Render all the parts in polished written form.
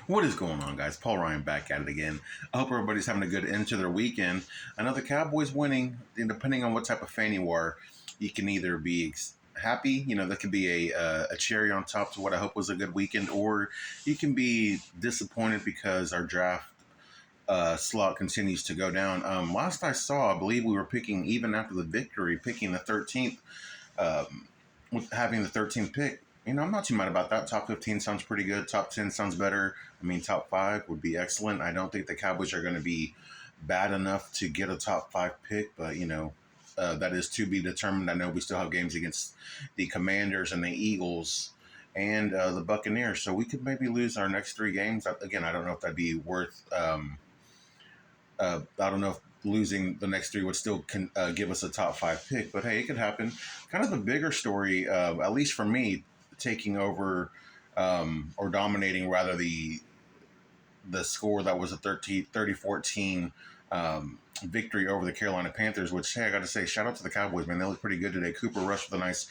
What is going on, guys? Paul Ryan back at it again. I hope everybody's having a good end to their weekend. I know the Cowboys winning, and depending on what type of fan you are, you can either be happy, that could be a cherry on top to what I hope was a good weekend, or you can be disappointed because our draft slot continues to go down. Last I saw, I believe we were picking, even after the victory, picking the 13th, with having the 13th pick. I'm not too mad about that. Top 15 sounds pretty good. Top 10 sounds better. I mean, top 5 would be excellent. I don't think the Cowboys are going to be bad enough to get a top 5 pick, but, that is to be determined. I know we still have games against the Commanders and the Eagles and the Buccaneers, so we could maybe lose our next 3 games. Again, I don't know if that'd be worth. I don't know if losing the next 3 would still give us a top 5 pick, but hey, it could happen. Kind of the bigger story, at least for me, taking over or dominating rather the score that was a 30-14 victory over the Carolina Panthers, which, hey, I got to say, shout out to the Cowboys, man. They look pretty good today. Cooper Rush with a nice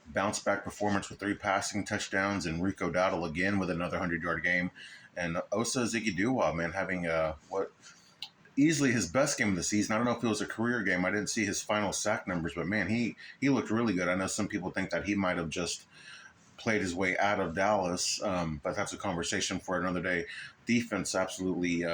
bounce back performance with 3 passing touchdowns, and Rico Dowdle again with another 100-yard game. And Osa Ziggy man, having what easily his best game of the season. I don't know if it was a career game. I didn't see his final sack numbers, but man, he looked really good. I know some people think that he might have just played his way out of Dallas, but that's a conversation for another day. Defense absolutely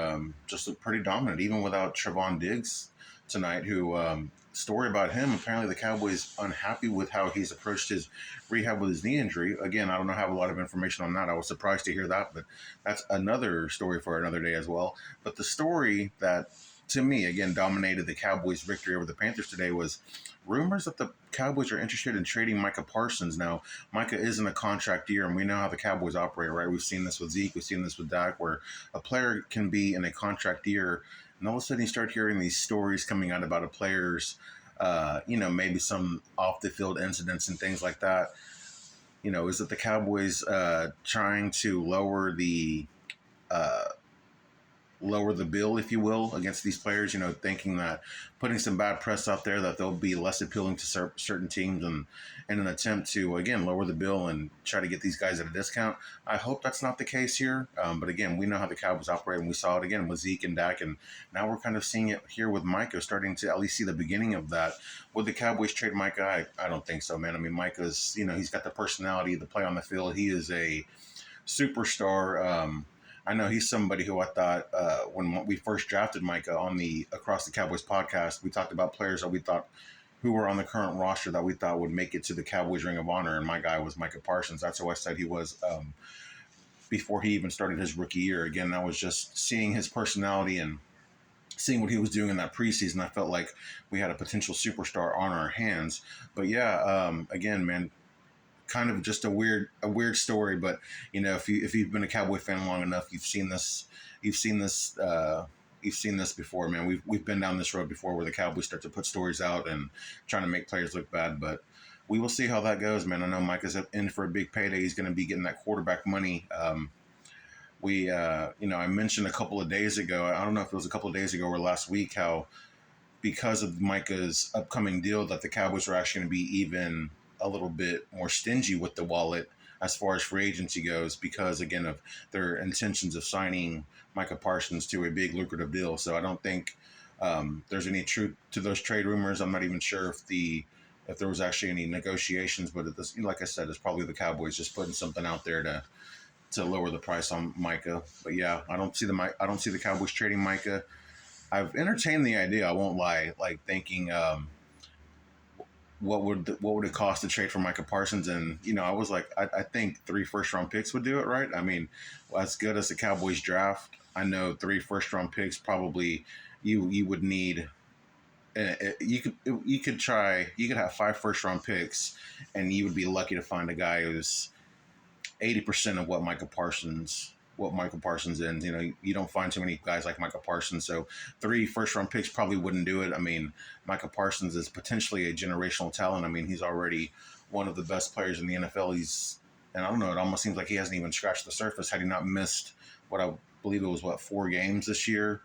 just looked pretty dominant, even without Trevon Diggs tonight, who story about him, apparently the Cowboys unhappy with how he's approached his rehab with his knee injury. Again, I don't have a lot of information on that. I was surprised to hear that, but that's another story for another day as well. But the story that, to me, again, dominated the Cowboys' victory over the Panthers today was rumors that the Cowboys are interested in trading Micah Parsons. Now, Micah is in a contract year, and we know how the Cowboys operate, right? We've seen this with Zeke. We've seen this with Dak, where a player can be in a contract year, and all of a sudden you start hearing these stories coming out about a player's, maybe some off-the-field incidents and things like that. Is it the Cowboys trying to lower the bill, if you will, against these players, thinking that putting some bad press out there that they'll be less appealing to certain teams and in an attempt to, again, lower the bill and try to get these guys at a discount. I hope that's not the case here. But again, we know how the Cowboys operate, and we saw it again with Zeke and Dak, and now we're kind of seeing it here with Micah, starting to at least see the beginning of that. Would the Cowboys trade Micah? I don't think so, man. I mean, Micah's, he's got the personality to play on the field. He is a superstar. I know he's somebody who I thought when we first drafted Micah on the Across the Cowboys podcast, we talked about players that we thought who were on the current roster that we thought would make it to the Cowboys Ring of Honor, and my guy was Micah Parsons. That's who I said he was before he even started his rookie year. Again, that was just seeing his personality and seeing what he was doing in that preseason. I felt like we had a potential superstar on our hands. But yeah, again, man, kind of just a weird story, but if you've been a Cowboy fan long enough, you've seen this before, man. We've been down this road before where the Cowboys start to put stories out and trying to make players look bad, but we will see how that goes, man. I know Micah's in for a big payday. He's going to be getting that quarterback money. I mentioned a couple of days ago, I don't know if it was a couple of days ago or last week, how because of Micah's upcoming deal that the Cowboys are actually going to be even a little bit more stingy with the wallet as far as free agency goes, because again of their intentions of signing Micah Parsons to a big lucrative deal. So I don't think there's any truth to those trade rumors. I'm not even sure if there was actually any negotiations, but like I said, it's probably the Cowboys just putting something out there to lower the price on Micah. But yeah, I don't see the Cowboys trading Micah. I've entertained the idea, I won't lie, like thinking what would it cost to trade for Micah Parsons? And I was like, I think 3 first-round picks would do it, right? I mean, as good as the Cowboys draft, I know 3 first-round picks probably you would need. You could have 5 first-round picks, and you would be lucky to find a guy who's 80% of what Micah Parsons is. You don't find too many guys like Micah Parsons. So 3 first-round picks probably wouldn't do it. I mean, Micah Parsons is potentially a generational talent. I mean, he's already one of the best players in the NFL. And I don't know, it almost seems like he hasn't even scratched the surface had he not missed what I believe it was, 4 games this year.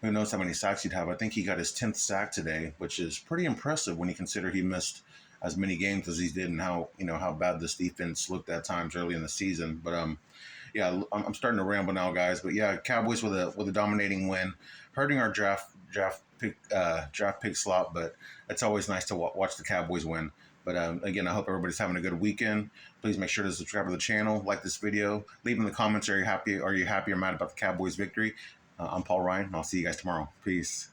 Who knows how many sacks he'd have. I think he got his 10th sack today, which is pretty impressive when you consider he missed as many games as he did and how bad this defense looked at times early in the season. But yeah, I'm starting to ramble now, guys. But yeah, Cowboys with a dominating win, hurting our draft pick slot. But it's always nice to watch the Cowboys win. But again, I hope everybody's having a good weekend. Please make sure to subscribe to the channel, like this video, leave in the comments. Are you happy? Are you happy or mad about the Cowboys victory? I'm Paul Ryan. I'll see you guys tomorrow. Peace.